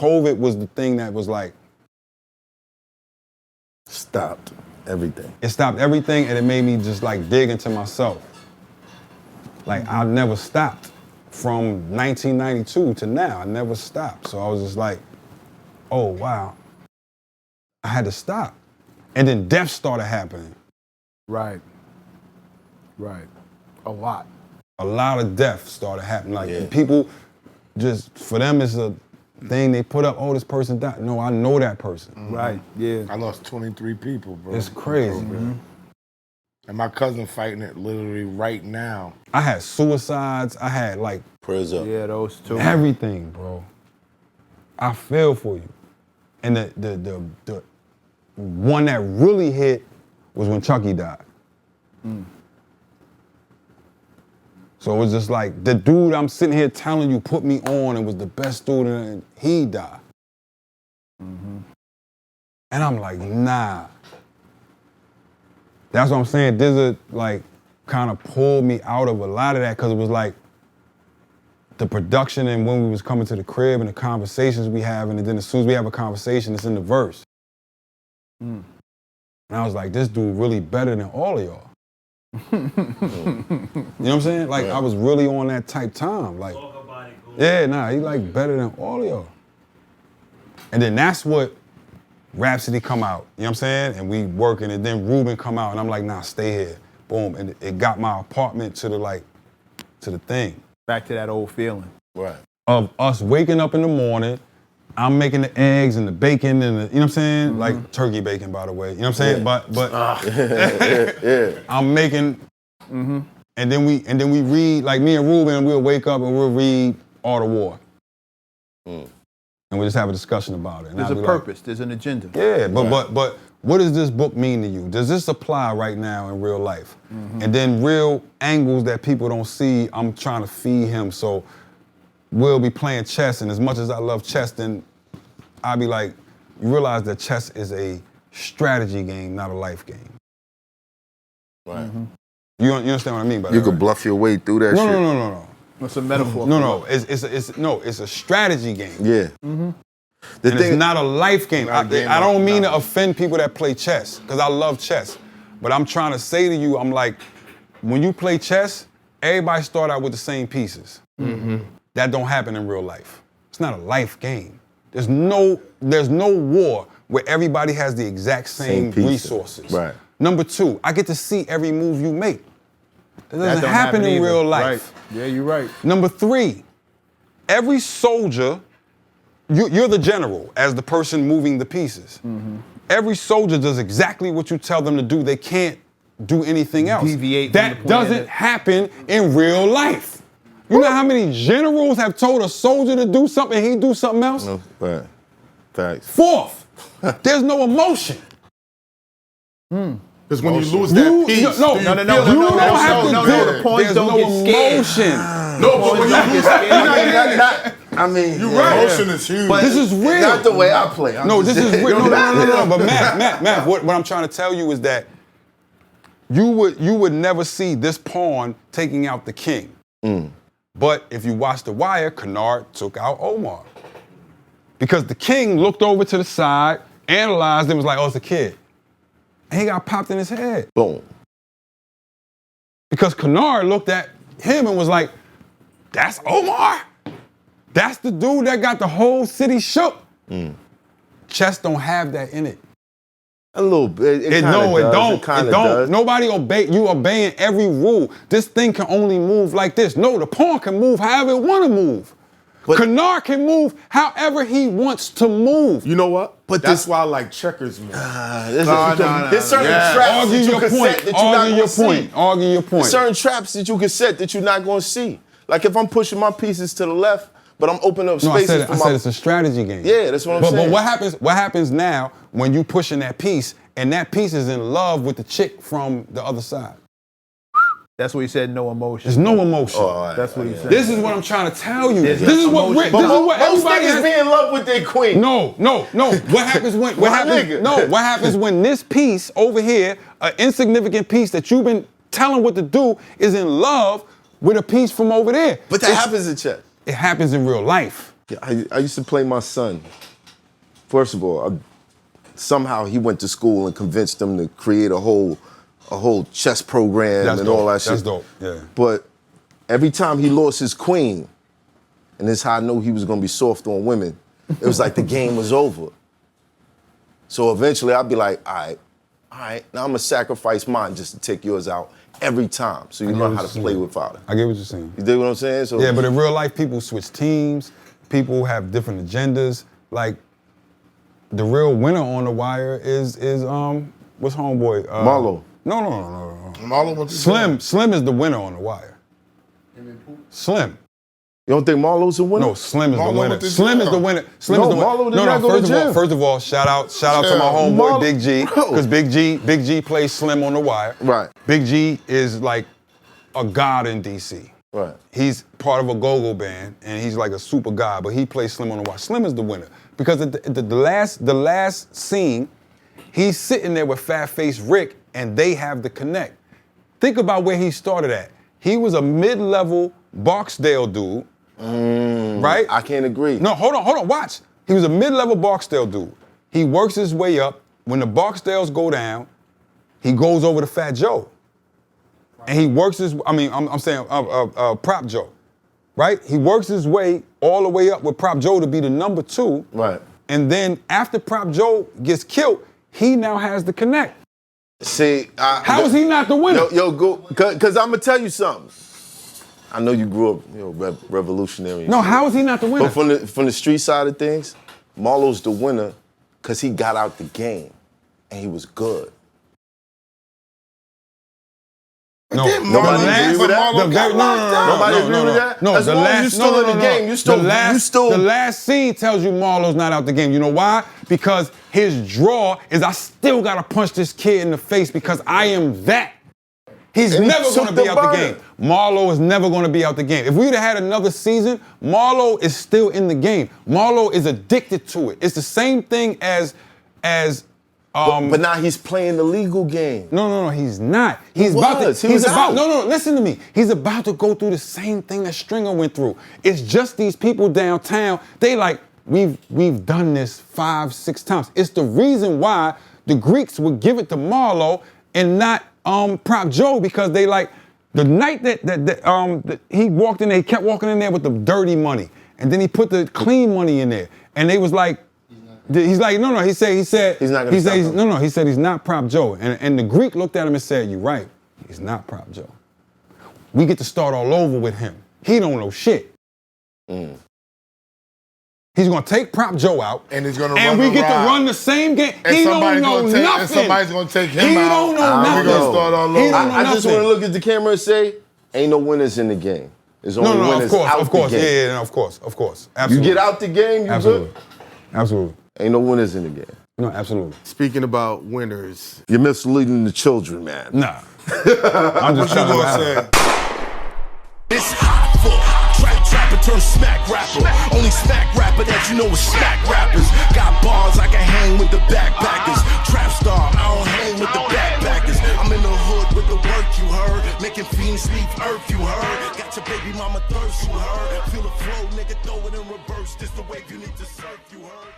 COVID was the thing that was like, stopped everything. It stopped everything, and it made me just like dig into myself. Like I never stopped from 1992 to now. I never stopped. So I was just like, oh wow, I had to stop. And then death started happening. Right. A lot. A lot of death started happening. Like people just, for them it's a thing they put up, oh, this person died. No, I know that person. Right, yeah. I lost 23 people, bro. It's crazy. And my cousin fighting it literally right now. I had suicides, I had like prayers up. Yeah, those two. Everything, bro. I feel for you. And the one that really hit was when Chucky died. So it was just like, the dude I'm sitting here telling you put me on and was the best dude, and he died. And I'm like, nah. That's what I'm saying. Dizza like kind of pulled me out of a lot of that, because it was like the production and when we was coming to the crib and the conversations we have, and then as soon as we have a conversation, it's in the verse. And I was like, this dude really better than all of y'all. You know what I'm saying? Like I was really on that type time. Like, yeah, nah, he like better than all of y'all. And then that's what Rhapsody come out, you know what I'm saying? And we working, and then Ruben come out, and I'm like, nah, stay here. Boom, and it got my apartment to the thing. Back to that old feeling. Right. Of us waking up in the morning, I'm making the eggs and the bacon and the, you know what I'm saying? Like turkey bacon, by the way, you know what I'm saying? But I'm making, and then we read, like me and Ruben, we'll wake up and we'll read Art of War. And we just have a discussion about it. There's a purpose, there's an agenda. Yeah, but what does this book mean to you? Does this apply right now in real life? And then real angles that people don't see, I'm trying to feed him. So we'll be playing chess, and as much as I love chess, then I'll be like, you realize that chess is a strategy game, not a life game. Right. You understand what I mean by that? You could bluff your way through that shit. No. It's a metaphor. No. It's a strategy game. Yeah. It's not a life game. I don't mean to offend people that play chess, because I love chess. But I'm trying to say to you, I'm like, when you play chess, everybody start out with the same pieces. That don't happen in real life. It's not a life game. There's no war where everybody has the exact same resources. Right. Number two, I get to see every move you make. That doesn't happen in real life. Right. Yeah, you're right. Number three, every soldier, you're the general as the person moving the pieces. Every soldier does exactly what you tell them to do. They can't do anything else. Deviate that doesn't happen in real life. You know how many generals have told a soldier to do something and he do something else? No, right. Facts. Fourth, there's no emotion. Because when you lose that piece, No. The points don't get scared. No, but when you lose that, I mean, you're right. Emotion is huge. But this is real. Not the way I play. This is real. No. But Matt, what I'm trying to tell you is that you would never see this pawn taking out the king. But if you watch The Wire, Kennard took out Omar. Because the king looked over to the side, analyzed it, was like, oh, it's a kid. And he got popped in his head. Boom. Because Kennard looked at him and was like, that's Omar? That's the dude that got the whole city shook? Chess don't have that in it. A little bit. It don't. Nobody you obeying every rule. This thing can only move like this. No, the pawn can move however it want to move. But Kennard can move however he wants to move. You know what? But that's why I like checkers, man. There's certain traps that you can set that you're not going to see. Argue your point. There's certain traps that you can set that you're not going to see. Like if I'm pushing my pieces to the left, but I'm opening up spaces I said it's a strategy game. Yeah, that's what I'm saying. But what happens now when you pushing that piece and that piece is in love with the chick from the other side? That's what he said, no emotion. There's no emotion. That's what he said. This is what I'm trying to tell you. This is what everybody is being in love with their queen. No. What happens when what happens when this piece over here, an insignificant piece that you've been telling what to do, is in love with a piece from over there? But that happens in chess. It happens in real life. Yeah, I used to play my son. First of all, somehow he went to school and convinced them to create a whole chess program and all that shit. That's dope, yeah. But every time he lost his queen, and this is how I know he was gonna be soft on women, it was like the game was over. So eventually I'd be like, all right, now I'm gonna sacrifice mine just to take yours out every time. So you learn how to play without it. I get what you're saying. You dig what I'm saying? So yeah, but in real life, people switch teams. People have different agendas. Like, the real winner on The Wire is what's homeboy? Marlo. No. Marlo went to Slim is the winner on The Wire. Slim. You don't think Marlo's a winner? No, Slim is the Marlo winner. went to Slim is jail. the winner. Slim No, is the winner. Marlo did not go to jail. First of all, shout out to my homeboy Marlo- Big G, because Big G plays Slim on The Wire. Right. Big G is like a god in DC. Right. He's part of a go-go band, and he's like a super god, but he plays Slim on The Wire. Slim is the winner because at the last scene, he's sitting there with Fat-Faced Rick, and they have the connect. Think about where he started at. He was a mid-level Barksdale dude, right? I can't agree. No, hold on, watch. He was a mid-level Barksdale dude. He works his way up. When the Barksdales go down, he goes over to Fat Joe. And he works his, I'm saying Prop Joe, right? He works his way all the way up with Prop Joe to be the number 2. Right. And then after Prop Joe gets killed, he now has the connect. See, How is he not the winner? Yo, go, cause I'm gonna tell you something. I know you grew up, revolutionary. No, how is he not the winner? But from the street side of things, Marlo's the winner cause he got out the game and he was good. No, Nobody agree with that? Nobody agree with that? No, as long as you still in the game, you still. The last scene tells you Marlo's not out the game. You know why? Because his draw is I still gotta punch this kid in the face because I am that. He's And he never took gonna be the out the burner. game. Marlo is never gonna be out the game. If we'd have had another season, Marlo is still in the game. Marlo is addicted to it. It's the same thing as but now he's playing the legal game. No, he's not. He's out. No, listen to me. He's about to go through the same thing that Stringer went through. It's just these people downtown, they like, we've done this 5-6 times. It's the reason why the Greeks would give it to Marlo and not Prop Joe, because they like, the night that he walked in there, he kept walking in there with the dirty money. And then he put the clean money in there. And they was like, he's like, no, he said He's not gonna stop him. No, he said he's not Prop Joe. And the Greek looked at him and said, you're right, he's not Prop Joe. We get to start all over with him. He don't know shit. He's gonna take Prop Joe out, and he's gonna and run we get ride. to run the same game. And He don't know nothing. And somebody's gonna take him He out. don't know nothing. We're gonna start all over. He don't know I just nothing. want to look at the camera and say, ain't no winners in the game. There's only No, winners out of course, the game. yeah, of course. You Absolutely. get out the game, you Absolutely. good? Absolutely. Ain't no winners in the game. No, absolutely. Speaking about winners, You're misleading the children, man. Nah. I'm just what you trying gonna say? It's hot for trapper turn smack rapper. Only smack rapper that you know is smack rappers. Got bars I can hang with the backpackers. Trap star, I don't hang with the backpackers. I'm in the hood with the work you heard. Making fiends leave earth you heard. Got your baby mama thirst you heard. Feel the flow, nigga, throw it in reverse. This the wave you need to surf you heard.